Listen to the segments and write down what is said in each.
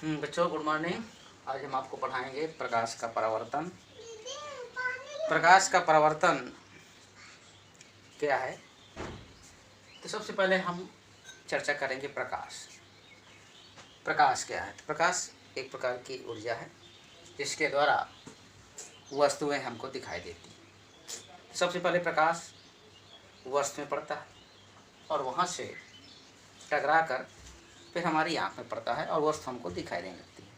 बच्चों good morning. आज हम आपको पढ़ाएंगे प्रकाश का परावर्तन। प्रकाश का परावर्तन क्या है? तो सबसे पहले हम चर्चा करेंगे प्रकाश। प्रकाश क्या है? तो प्रकाश एक प्रकार की ऊर्जा है जिसके द्वारा वस्तुएं हमको दिखाई देती हैं। सबसे पहले प्रकाश वस्तु में पड़ता है और वहाँ से टकरा कर फिर हमारी आँख में पड़ता है और वस्तु हमको दिखाई देने लगती है।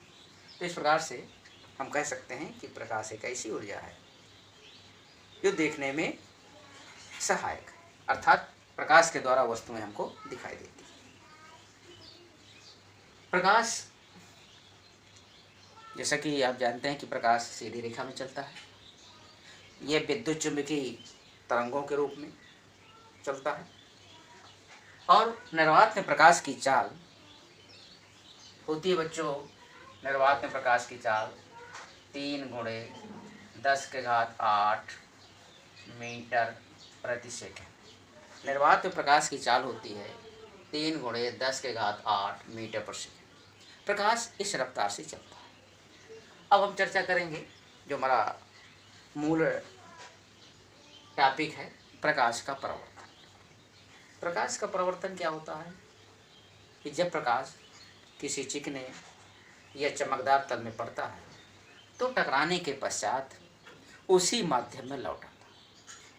तो इस प्रकार से हम कह सकते हैं कि प्रकाश एक ऐसी ऊर्जा है जो देखने में सहायक है, अर्थात प्रकाश के द्वारा वस्तुएं हमको दिखाई देती हैं। प्रकाश, जैसा कि आप जानते हैं कि प्रकाश सीधी रेखा में चलता है। यह विद्युत चुंबकीय तरंगों के रूप में चलता है और निर्वात में प्रकाश की चाल होती है बच्चों। निर्वात में प्रकाश की चाल 3×10⁸ मीटर प्रति सेकंड। निर्वात में प्रकाश की चाल होती है 3×10⁸ मीटर पर सेकंड। प्रकाश इस रफ्तार से चलता है। अब हम चर्चा करेंगे जो हमारा मूल टॉपिक है, प्रकाश का परावर्तन। प्रकाश का परावर्तन क्या होता है कि जब प्रकाश किसी चिकने या चमकदार तल में पड़ता है तो टकराने के पश्चात उसी माध्यम में लौट आता है।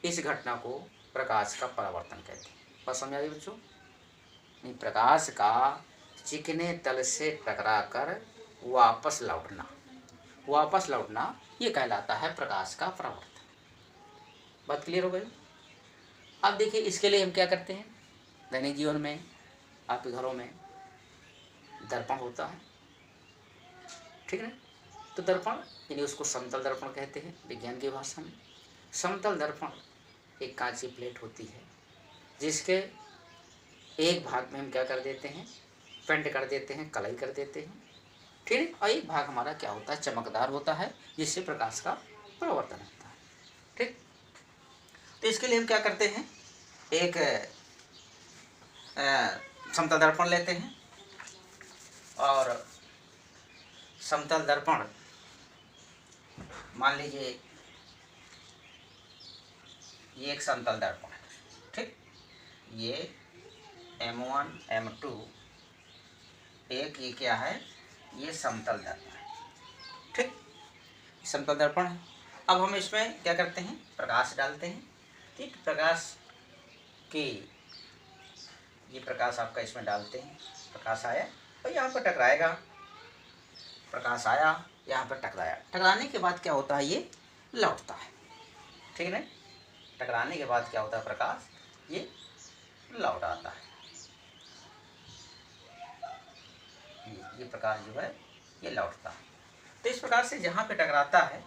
इस घटना को प्रकाश का परावर्तन कहते हैं। बस समझ आइए बच्चों, प्रकाश का चिकने तल से टकराकर वापस लौटना ये कहलाता है प्रकाश का परावर्तन। बात क्लियर हो गई? अब देखिए, इसके लिए हम क्या करते हैं। दैनिक जीवन में आपके घरों में दर्पण होता है, ठीक है। तो दर्पण यानी उसको समतल दर्पण कहते हैं विज्ञान की भाषा में। समतल दर्पण एक कांच की प्लेट होती है जिसके एक भाग में हम क्या कर देते हैं, पेंट कर देते हैं, कलई कर देते हैं, ठीक है। और एक भाग हमारा क्या होता है, चमकदार होता है, जिससे प्रकाश का परावर्तन होता है, ठीक। तो इसके लिए हम क्या करते हैं, एक समतल दर्पण लेते हैं और समतल दर्पण मान लीजिए ये एक समतल दर्पण है, ठीक। ये M1 M2 एक ये क्या है, ये समतल दर्पण है, ठीक। समतल दर्पण है। अब हम इसमें क्या करते हैं, प्रकाश डालते हैं, ठीक। प्रकाश की ये प्रकाश आपका इसमें डालते हैं, प्रकाश आया और यहाँ पर टकराएगा, प्रकाश आया यहाँ पर टकराया। टकराने के बाद क्या होता है, ये लौटता है, ठीक है। टकराने के बाद क्या होता है, प्रकाश ये लौट आता है। ये प्रकाश जो है ये लौटता है। तो इस प्रकार से जहाँ पे टकराता है,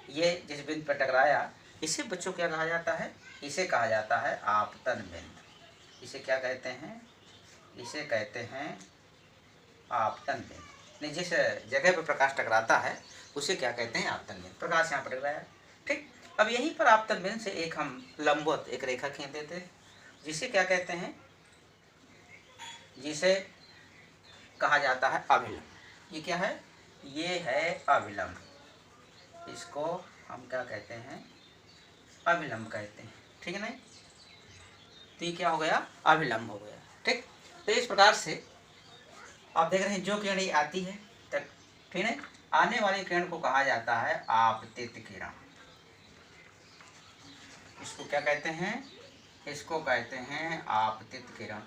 ये जिस बिंदु पर टकराया, इसे बच्चों क्या कहा जाता है, इसे कहा जाता है आपतन बिंदु। इसे क्या कहते हैं, इसे कहते हैं आपतन बिंदु। जिस जगह पर प्रकाश टकराता है उसे क्या कहते हैं, आपतन बिंदु। प्रकाश यहाँ पर टकराया, ठीक। अब यहीं पर आपतन बिंदु से एक हम लंबवत एक रेखा खींच देते हैं, जिसे क्या कहते हैं, जिसे कहा जाता है अभिलंब। ये क्या है, ये है अभिलंब। इसको हम क्या कहते हैं, अभिलंब कहते हैं, ठीक है ना। तो ये क्या हो गया, अभिलंब हो गया, ठीक। तो इस प्रकार से आप देख रहे हैं जो किरण आती है, ठीक है, आने वाली किरण को कहा जाता है आपतित किरण। इसको क्या कहते हैं, इसको कहते हैं आपतित किरण।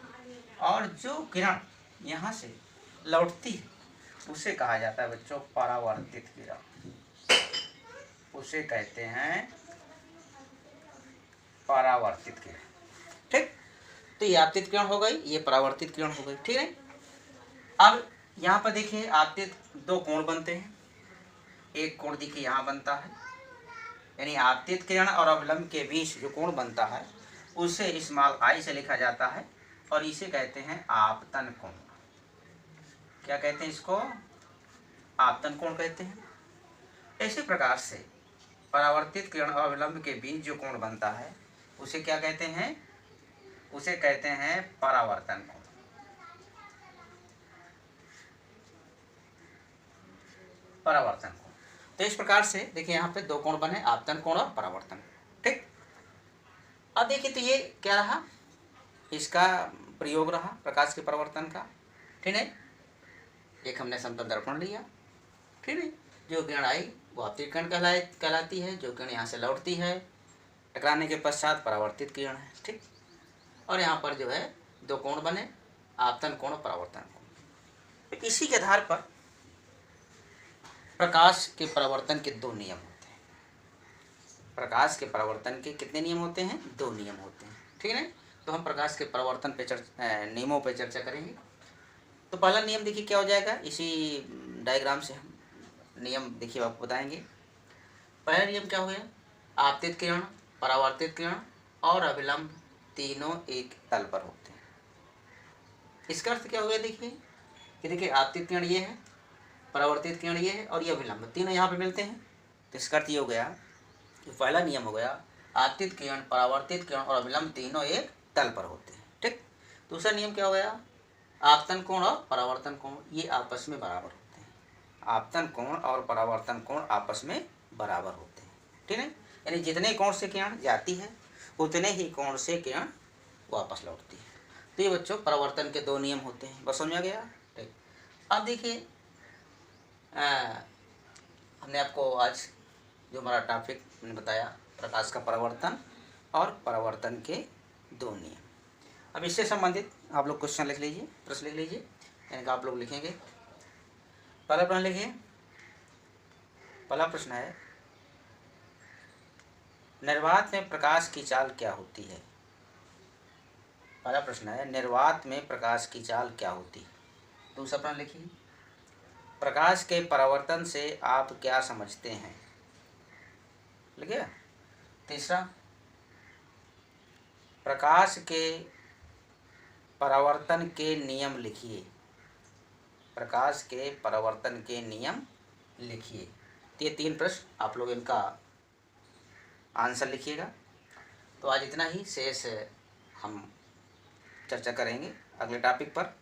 और जो किरण यहाँ से लौटती है उसे कहा जाता है बच्चों परावर्तित किरण। उसे कहते हैं परावर्तित किरण, ठीक। तो ये आपतित किरण हो गई, ये परावर्तित किरण हो गई, ठीक है। अब यहाँ पर देखिए, आपतित दो कोण बनते हैं। एक कोण देखिए यहाँ बनता है, यानी आपतित किरण और अवलंब के बीच जो कोण बनता है उसे स्मॉल आई से लिखा जाता है और इसे कहते हैं आपतन कोण। क्या कहते हैं इसको, आपतन कोण कहते हैं। इसी प्रकार से परावर्तित किरण और अवलंब के बीच जो कोण बनता है उसे क्या कहते हैं, उसे कहते हैं परावर्तन कोण। परावर्तन कोण। तो इस प्रकार से देखिए यहाँ पे दो कोण बने, आपतन कोण और परावर्तन। ठीक, अब देखिए तो ये क्या रहा, इसका प्रयोग रहा प्रकाश के परावर्तन का। ठीक है, एक हमने समतल दर्पण लिया। ठीक है, जो किरण आई वो आपतित किरण कहलाती है। जो किरण यहाँ से लौटती है टकराने के पश्चात परावर्तित किरण है। ठीक, और यहाँ पर जो है दो कोण बने, आपतन कोण और परावर्तन कोण। तो इसी के आधार पर प्रकाश के परावर्तन के दो नियम होते हैं। प्रकाश के परावर्तन के कितने नियम होते हैं? दो नियम होते हैं। ठीक है, तो हम प्रकाश के परावर्तन पे नियमों पे चर्चा करेंगे। तो पहला नियम देखिए क्या हो जाएगा, इसी डायग्राम से हम नियम देखिए आपको बताएंगे। पहला नियम क्या हो गया, आपतित किरण, परावर्तित किरण और अभिलंब तीनों एक तल पर होते हैं। इसका अर्थ क्या हो गया, देखिए कि देखिए आपतित किरण ये है, परावर्तित किरण ये है और ये अभिलंब, तीनों यहाँ पे मिलते हैं। तो इसका अर्थ ये हो गया कि पहला नियम हो गया आपतित किरण, परावर्तित किरण और अभिलंब तीनों एक तल पर होते हैं। ठीक, दूसरा नियम क्या हो गया, आपतन कोण और परावर्तन कोण ये आपस में बराबर होते हैं। आपतन कोण और परावर्तन कोण आपस में बराबर होते हैं। ठीक है, यानी जितने कोण से किरण जाती है उतने ही कोण से किरण वापस लौटती है। तो ये बच्चों परावर्तन के दो नियम होते हैं। बस समझ में गया। ठीक, अब देखिए हमने आपको आज जो हमारा टॉपिक मैंने बताया प्रकाश का परावर्तन और परावर्तन के दो नियम। अब इससे संबंधित आप लोग क्वेश्चन लिख लीजिए, प्रश्न लिख लीजिए, यानी कि आप लोग लिखेंगे। पहला प्रश्न लिखिए। पहला प्रश्न है, निर्वात में प्रकाश की चाल क्या होती है? पहला प्रश्न है, निर्वात में प्रकाश की चाल क्या होती है? दूसरा प्रश्न लिखिए, प्रकाश के परावर्तन से आप क्या समझते हैं? लिखिए। तीसरा, प्रकाश के परावर्तन के नियम लिखिए। प्रकाश के परावर्तन के नियम लिखिए। ये तीन प्रश्न आप लोग इनका आंसर लिखिएगा। तो आज इतना ही, शेष हम चर्चा करेंगे अगले टॉपिक पर।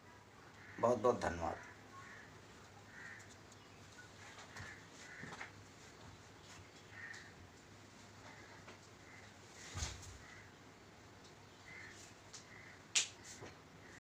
बहुत बहुत धन्यवाद।